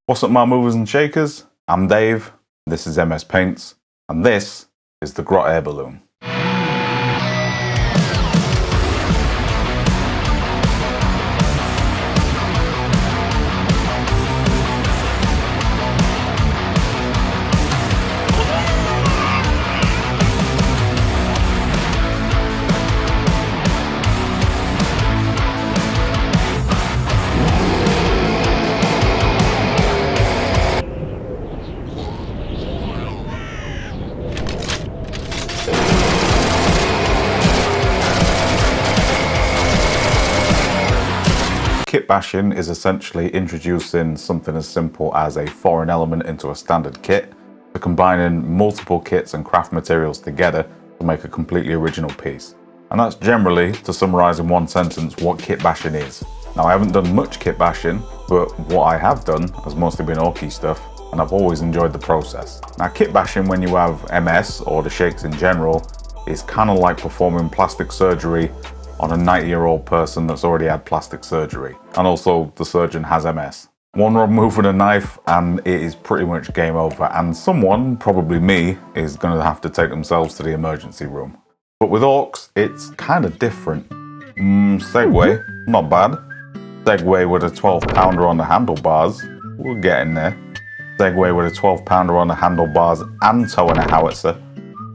What's up, my movers and shakers? I'm Dave, this is MS Paints, and this is the GROT air balloon. Kit bashing is essentially introducing something as simple as a foreign element into a standard kit, to combining multiple kits and craft materials together to make a completely original piece. And that's generally, to summarize in one sentence, what kit bashing is. Now, I haven't done much kit bashing, but what I have done has mostly been ORK stuff, and I've always enjoyed the process. Now, kit bashing, when you have MS or the shakes in general, is kind of like performing plastic surgery on a 90-year-old person that's already had plastic surgery. And also, the surgeon has MS. One wrong move with a knife and it is pretty much game over, and someone, probably me, is going to have to take themselves to the emergency room. But with orcs, it's kind of different. Segway, not bad. Segway with a 12-pounder on the handlebars, we're getting there. Segway with a 12-pounder on the handlebars and towing a howitzer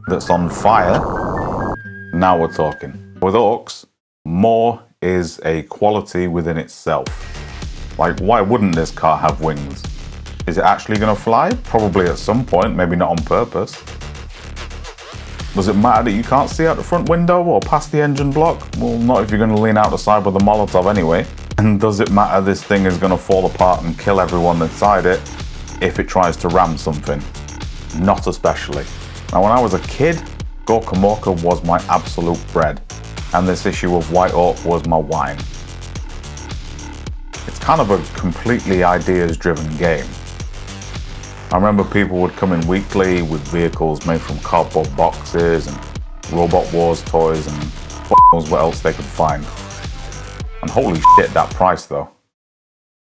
that's on fire. Now we're talking. With orcs, more is a quality within itself. Like, why wouldn't this car have wings? Is it actually going to fly? Probably at some point, maybe not on purpose. Does it matter that you can't see out the front window or past the engine block? Well, not if you're going to lean out the side with a Molotov anyway. And does it matter this thing is going to fall apart and kill everyone inside it if it tries to ram something? Not especially. Now, when I was a kid, guacamole was my absolute bread, and this issue of White Orc was my wine. It's kind of a completely ideas-driven game. I remember people would come in weekly with vehicles made from cardboard boxes and Robot Wars toys and knows what else they could find. And holy shit, that price though.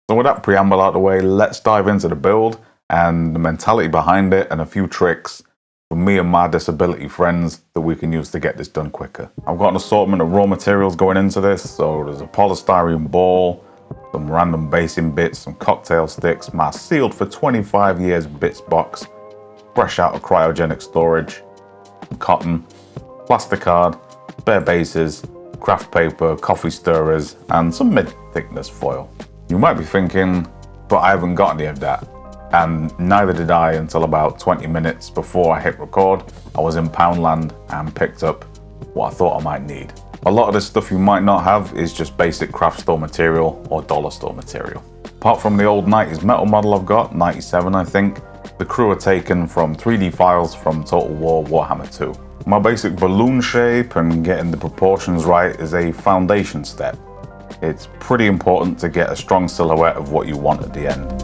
So with that preamble out of the way, let's dive into the build and the mentality behind it and a few tricks for me and my disability friends that we can use to get this done quicker. I've got an assortment of raw materials going into this, so there's a polystyrene ball, some random basing bits, some cocktail sticks, my sealed for 25 years bits box, fresh out of cryogenic storage, cotton, plasticard, spare bases, craft paper, coffee stirrers, and some mid-thickness foil. You might be thinking, but I haven't got any of that. And neither did I until about 20 minutes before I hit record. I was in Poundland and picked up what I thought I might need. A lot of this stuff you might not have is just basic craft store material or dollar store material. Apart from the old 90s metal model I've got, 97 I think, the crew are taken from 3D files from Total War Warhammer 2. My basic balloon shape and getting the proportions right is a foundation step. It's pretty important to get a strong silhouette of what you want at the end.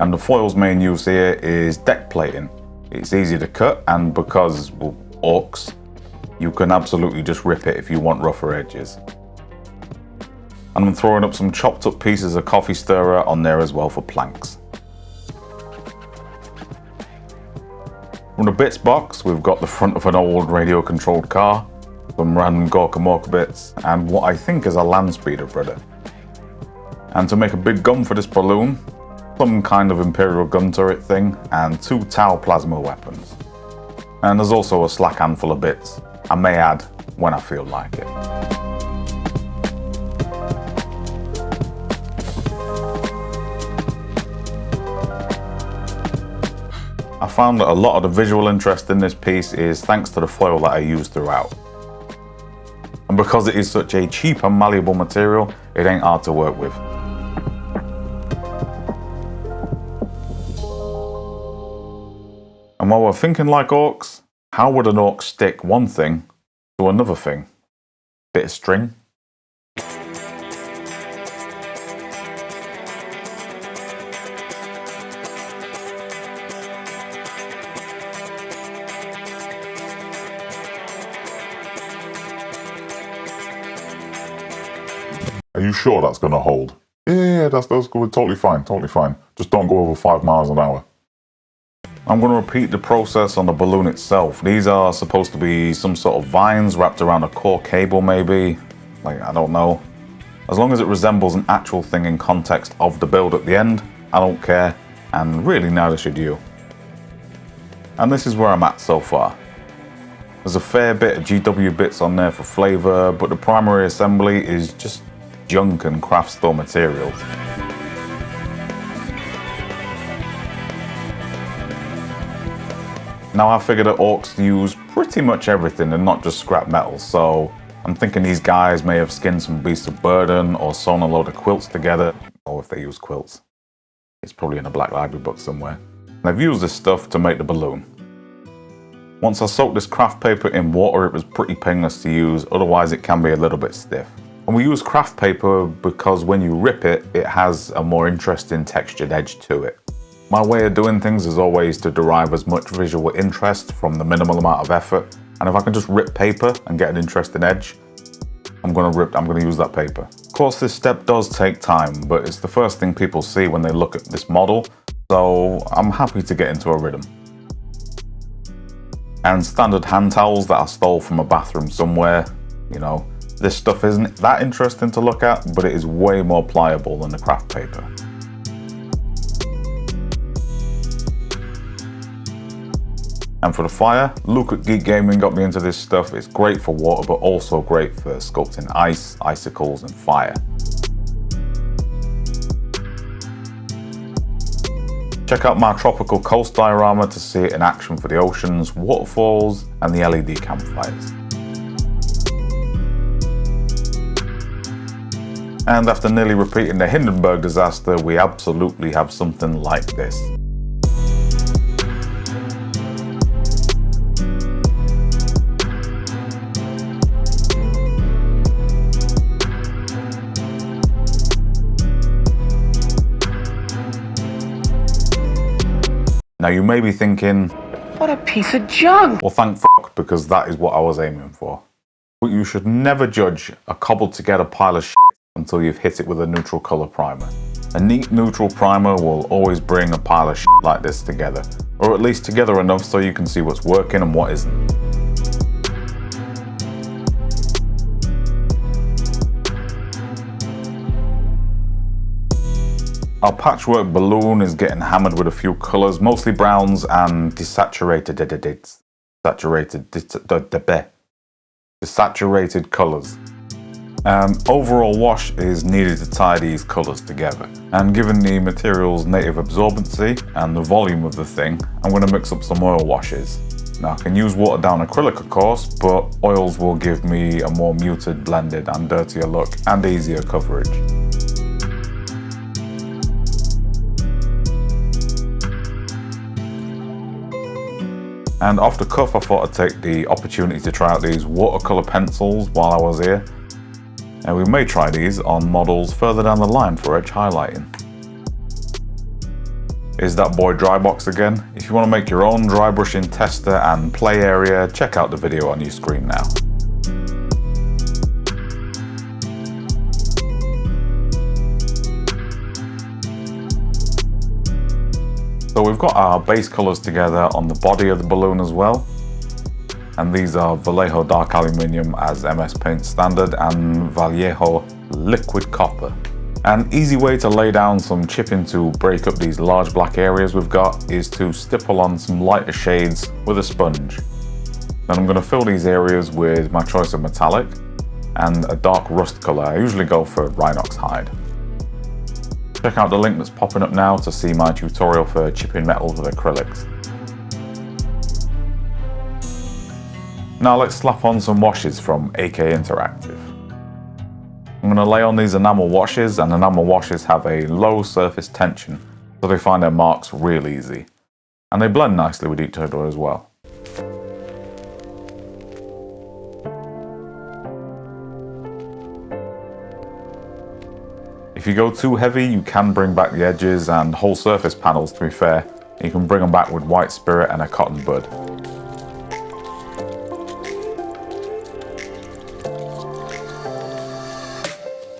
And the foil's main use here is deck plating. It's easy to cut, and because, well, orcs, you can absolutely just rip it if you want rougher edges. And I'm throwing up some chopped up pieces of coffee stirrer on there as well for planks. From the bits box, we've got the front of an old radio controlled car, some random guacamole bits, and what I think is a land speeder brother. And to make a big gun for this balloon, some kind of Imperial gun turret thing, and 2 Tau plasma weapons. And there's also a slack handful of bits, I may add when I feel like it. I found that a lot of the visual interest in this piece is thanks to the foil that I used throughout. And because it is such a cheap and malleable material, it ain't hard to work with. And while we're thinking like orcs, how would an orc stick one thing to another thing? Bit of string? Are you sure that's going to hold? Yeah, that's good. Totally fine, totally fine. Just don't go over 5 miles an hour. I'm going to repeat the process on the balloon itself. These are supposed to be some sort of vines wrapped around a core cable maybe. Like, I don't know. As long as it resembles an actual thing in context of the build at the end, I don't care. And really neither should you. And this is where I'm at so far. There's a fair bit of GW bits on there for flavour, but the primary assembly is just junk and craft store materials. Now I figured that orcs use pretty much everything and not just scrap metal, so I'm thinking these guys may have skinned some beasts of burden or sewn a load of quilts together, or if they use quilts. It's probably in a Black Library book somewhere. And I've used this stuff to make the balloon. Once I soaked this craft paper in water, it was pretty painless to use, otherwise it can be a little bit stiff. And we use craft paper because when you rip it, it has a more interesting textured edge to it. My way of doing things is always to derive as much visual interest from the minimal amount of effort, and if I can just rip paper and get an interesting edge, I'm gonna use that paper. Of course, this step does take time, but it's the first thing people see when they look at this model, so I'm happy to get into a rhythm. And standard hand towels that I stole from a bathroom somewhere, you know, this stuff isn't that interesting to look at, but it is way more pliable than the craft paper. And for the fire, Luke at Geek Gaming got me into this stuff. It's great for water, but also great for sculpting ice, icicles, and fire. Check out my tropical coast diorama to see it in action for the oceans, waterfalls, and the LED campfires. And after nearly repeating the Hindenburg disaster, we absolutely have something like this. Now you may be thinking, what a piece of junk! Well, thank fuck, because that is what I was aiming for. But you should never judge a cobbled together pile of shit until you've hit it with a neutral colour primer. A neat neutral primer will always bring a pile of shit like this together, or at least together enough so you can see what's working and what isn't. Our patchwork balloon is getting hammered with a few colours, mostly browns and desaturated colours. Overall wash is needed to tie these colours together. And given the material's native absorbency and the volume of the thing, I'm going to mix up some oil washes. Now I can use watered down acrylic of course, but oils will give me a more muted, blended and dirtier look and easier coverage. And off the cuff, I thought I'd take the opportunity to try out these watercolour pencils while I was here. And we may try these on models further down the line for edge highlighting. Is that boy Drybox again? If you want to make your own dry brushing tester and play area, check out the video on your screen now. So we've got our base colours together on the body of the balloon as well. And these are Vallejo Dark Aluminium as MS Paint Standard and Vallejo Liquid Copper. An easy way to lay down some chipping to break up these large black areas we've got is to stipple on some lighter shades with a sponge. Then I'm going to fill these areas with my choice of metallic and a dark rust colour. I usually go for Rhinox Hide. Check out the link that's popping up now to see my tutorial for chipping metals with acrylics. Now let's slap on some washes from AK Interactive. I'm going to lay on these enamel washes, and enamel washes have a low surface tension, so they find their marks real easy. And they blend nicely with each other as well. If you go too heavy, you can bring back the edges and whole surface panels, to be fair. You can bring them back with white spirit and a cotton bud.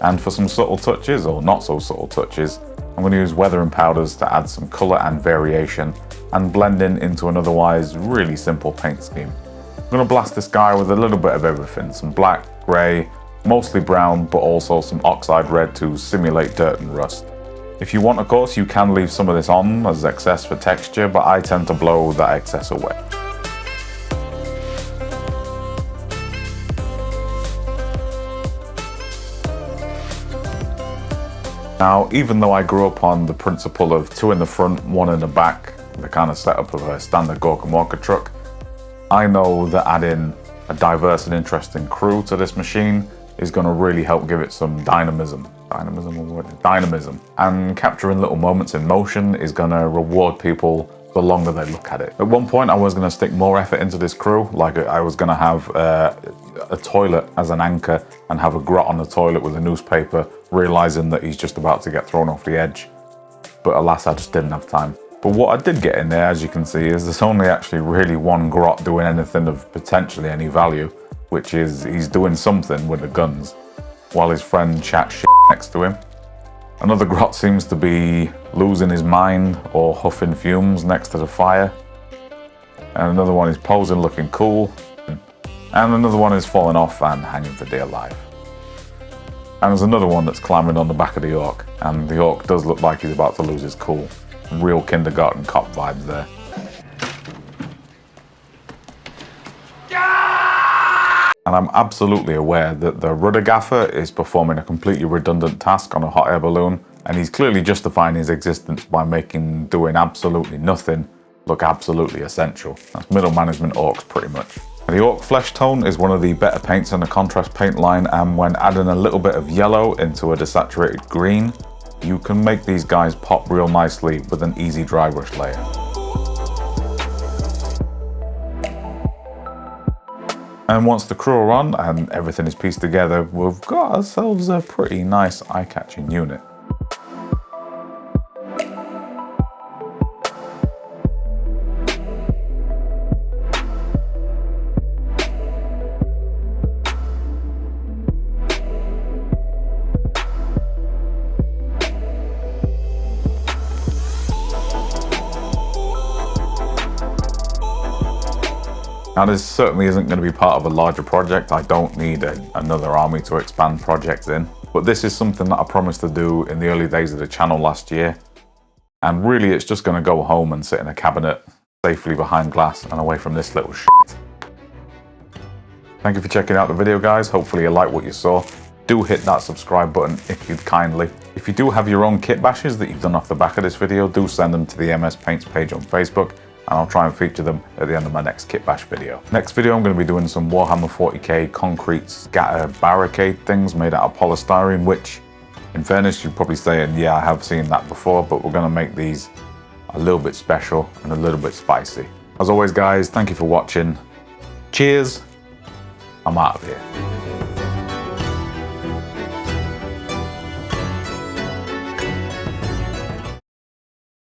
And for some subtle touches, or not so subtle touches, I'm going to use weathering powders to add some colour and variation and blend into an otherwise really simple paint scheme. I'm going to blast this guy with a little bit of everything, some black, grey, mostly brown, but also some oxide red to simulate dirt and rust. If you want, of course, you can leave some of this on as excess for texture, but I tend to blow that excess away. Now, even though I grew up on the principle of 2 in the front, 1 in the back, the kind of setup of a standard Gorka truck, I know that adding a diverse and interesting crew to this machine is going to really help give it some dynamism. Dynamism. And capturing little moments in motion is going to reward people the longer they look at it. At one point I was going to stick more effort into this crew, like I was going to have a toilet as an anchor and have a GROT on the toilet with a newspaper, realizing that he's just about to get thrown off the edge. But alas, I just didn't have time. But what I did get in there, as you can see, is there's only actually really one GROT doing anything of potentially any value, which is he's doing something with the guns, while his friend chats shit next to him. Another GROT seems to be losing his mind or huffing fumes next to the fire. And another one is posing looking cool. And another one is falling off and hanging for dear life. And there's another one that's climbing on the back of the ORK. And the ORK does look like he's about to lose his cool. Real kindergarten cop vibes there. And I'm absolutely aware that the rudder gaffer is performing a completely redundant task on a hot air balloon, and he's clearly justifying his existence by making doing absolutely nothing look absolutely essential. That's middle management orcs pretty much. The orc flesh tone is one of the better paints in the contrast paint line, and when adding a little bit of yellow into a desaturated green, you can make these guys pop real nicely with an easy dry brush layer. And once the crew are on and everything is pieced together, we've got ourselves a pretty nice eye-catching unit. Now, this certainly isn't going to be part of a larger project. I don't need another army to expand projects in. But this is something that I promised to do in the early days of the channel last year. And really, it's just going to go home and sit in a cabinet, safely behind glass and away from this little shit. Thank you for checking out the video, guys. Hopefully you like what you saw. Do hit that subscribe button if you'd kindly. If you do have your own kit bashes that you've done off the back of this video, do send them to the MS Paints page on Facebook, and I'll try and feature them at the end of my next kit bash video. Next video, I'm going to be doing some Warhammer 40k concrete scatter barricade things made out of polystyrene, which, in fairness, you're probably saying, yeah, I have seen that before, but we're going to make these a little bit special and a little bit spicy. As always, guys, thank you for watching. Cheers. I'm out of here.